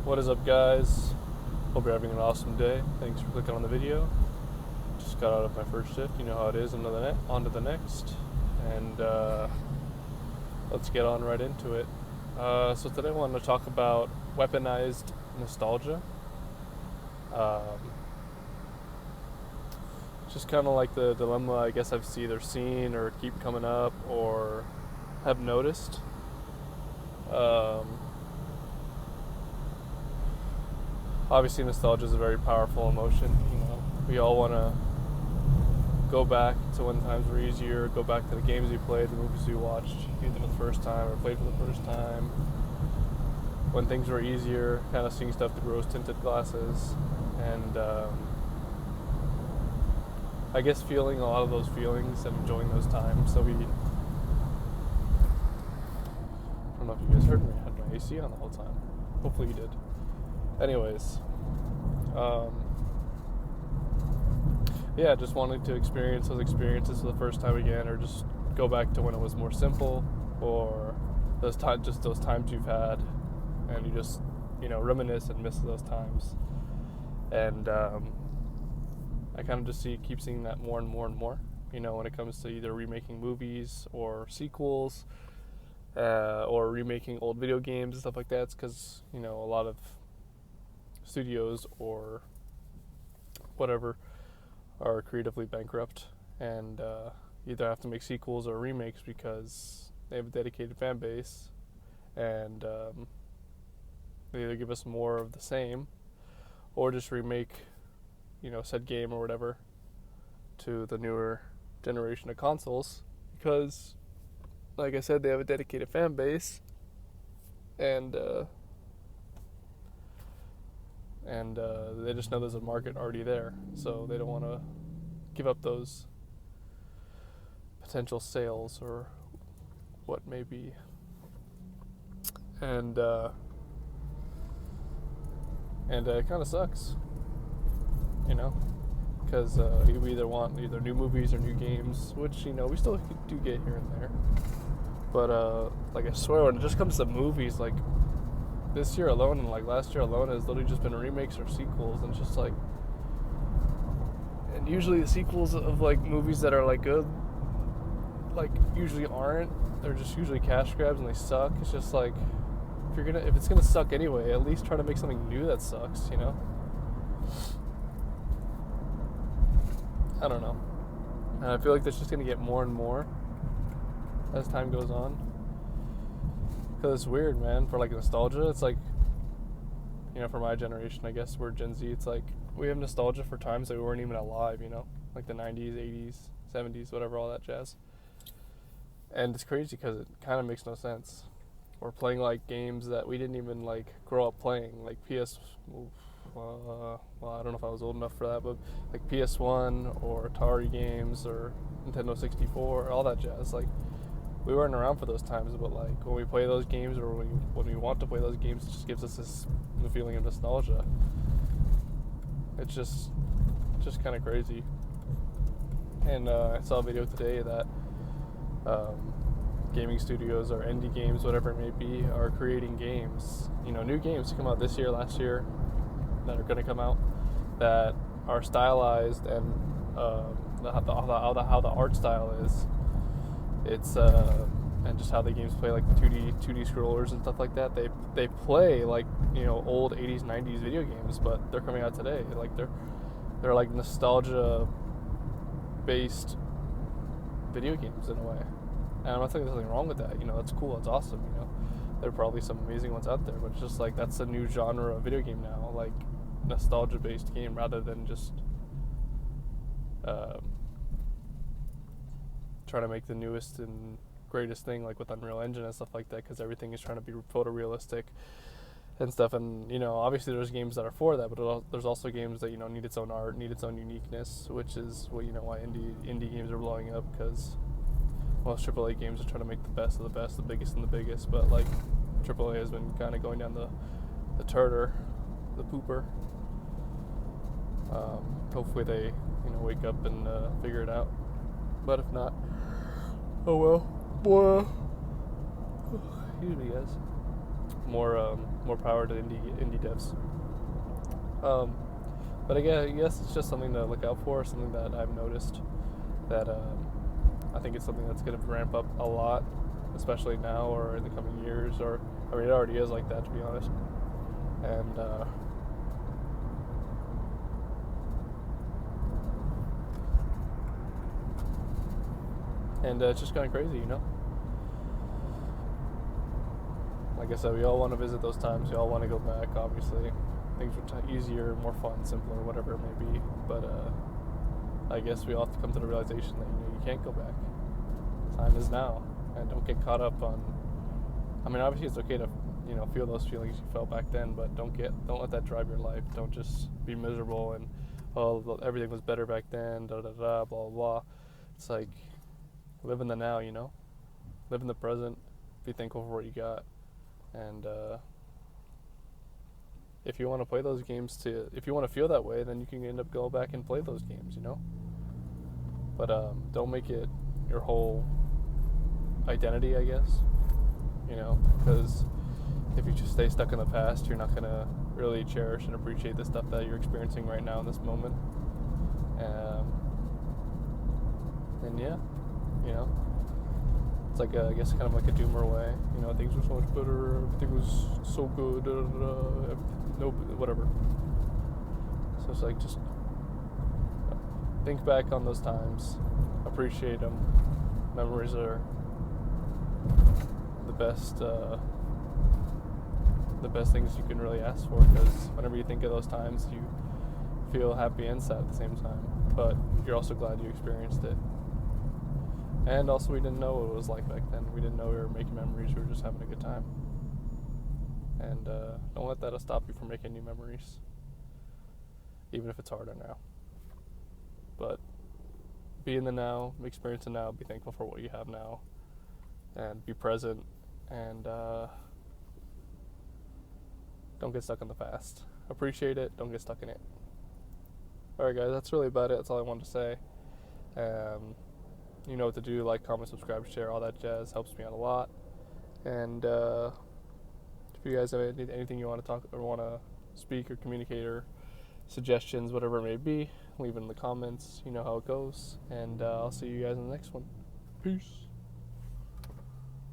What is up, guys? Hope you're having an awesome day. Thanks for clicking on the video. Just got out of my first shift. You know how it is. On to the next. And let's get on right into it. So today I wanted to talk about weaponized nostalgia. Just kind of like the dilemma I guess I've either seen or keep coming up or have noticed. Obviously, nostalgia is a very powerful emotion. We all want to go back to when times were easier, go back to the games we played, the movies we watched, either for the first time or played for the first time. When things were easier, kind of seeing stuff through rose-tinted glasses, and I guess feeling a lot of those feelings and enjoying those times. So I don't know if you guys heard me. I had my AC on the whole time. Hopefully you did. Anyways, just wanting to experience those experiences for the first time again, or just go back to when it was more simple, or those times you've had, and you just reminisce and miss those times. And I kind of just keep seeing that more and more and more. When it comes to either remaking movies or sequels, or remaking old video games and stuff like that. It's because a lot of studios or whatever are creatively bankrupt and either have to make sequels or remakes because they have a dedicated fan base, and they either give us more of the same or just remake said game or whatever to the newer generation of consoles because, like I said, they have a dedicated fan base, and they just know there's a market already there, so they don't want to give up those potential sales or what may be. And it kind of sucks, because we either want new movies or new games, which we still do get here and there. But I swear, when it just comes to movies, like this year alone and like last year alone, has literally just been remakes or sequels, and it's just like, and usually the sequels of like movies that are like good, like usually aren't. They're just usually cash grabs and they suck. It's just like, if it's gonna suck anyway, at least try to make something new that sucks. I don't know. And I feel like that's just gonna get more and more as time goes on. Because it's weird, man. For like nostalgia, it's like, for my generation, I guess we're Gen Z, it's like we have nostalgia for times that we weren't even alive, like the 90s, 80s, 70s, whatever, all that jazz. And it's crazy because it kind of makes no sense. We're playing like games that we didn't even like grow up playing, like I don't know if I was old enough for that, but like PS1 or Atari games or Nintendo 64, all that jazz. Like, we weren't around for those times, but like when we play those games or when we want to play those games, it just gives us this feeling of nostalgia. It's just kind of crazy. And I saw a video today that gaming studios or indie games, whatever it may be, are creating games, new games to come out this year, last year, that are going to come out, that are stylized, and how the art style is. It's and just how the games play, like the 2D scrollers and stuff like that. They play like old 80s, 90s video games, but they're coming out today. Like they're like nostalgia based video games in a way. And I'm not saying there's something wrong with that. That's cool. That's awesome. There are probably some amazing ones out there, but it's just like that's a new genre of video game now, like nostalgia based game rather than just trying to make the newest and greatest thing like with Unreal Engine and stuff like that, because everything is trying to be photorealistic and stuff. And obviously there's games that are for that, but there's also games that need its own art, need its own uniqueness, which is why indie games are blowing up, because most AAA games are trying to make the best of the best, the biggest and the biggest, but like AAA has been kind of going down the the pooper. Hopefully they wake up and figure it out, but if not, oh well. Excuse me, guys. More more power to indie devs. But I guess it's just something to look out for, something that I've noticed that I think it's something that's going to ramp up a lot, especially now or in the coming years, or I mean, it already is like that, to be honest. And it's just kind of crazy, you know? Like I said, we all want to visit those times. We all want to go back, obviously. Things were easier, more fun, simpler, whatever it may be. But I guess we all have to come to the realization that, you can't go back. Time is now. And don't get caught up on... I mean, obviously it's okay to, feel those feelings you felt back then, but don't let that drive your life. Don't just be miserable and, oh, everything was better back then, blah, blah, blah. It's like, live in the now, live in the present, be thankful for what you got, and if you want to play those games if you want to feel that way, then you can end up going back and play those games, but don't make it your whole identity, I guess, because if you just stay stuck in the past, you're not going to really cherish and appreciate the stuff that you're experiencing right now in this moment. And yeah, it's like I guess kind of like a doomer way. Things were so much better. Everything was so good. No, whatever. So it's like just think back on those times, appreciate them. Memories are the best things you can really ask for, because whenever you think of those times, you feel happy and sad at the same time. But you're also glad you experienced it. And also, we didn't know what it was like back then. We didn't know we were making memories. We were just having a good time. And don't let that stop you from making new memories, even if it's harder now. But be in the now, experience the now, be thankful for what you have now, and be present, and don't get stuck in the past. Appreciate it, don't get stuck in it. Alright guys, that's really about it. That's all I wanted to say. You know what to do: like, comment, subscribe, share, all that jazz. Helps me out a lot. And if you guys have anything you want to talk or want to speak or communicate or suggestions, whatever it may be, leave it in the comments. You know how it goes. And I'll see you guys in the next one. Peace.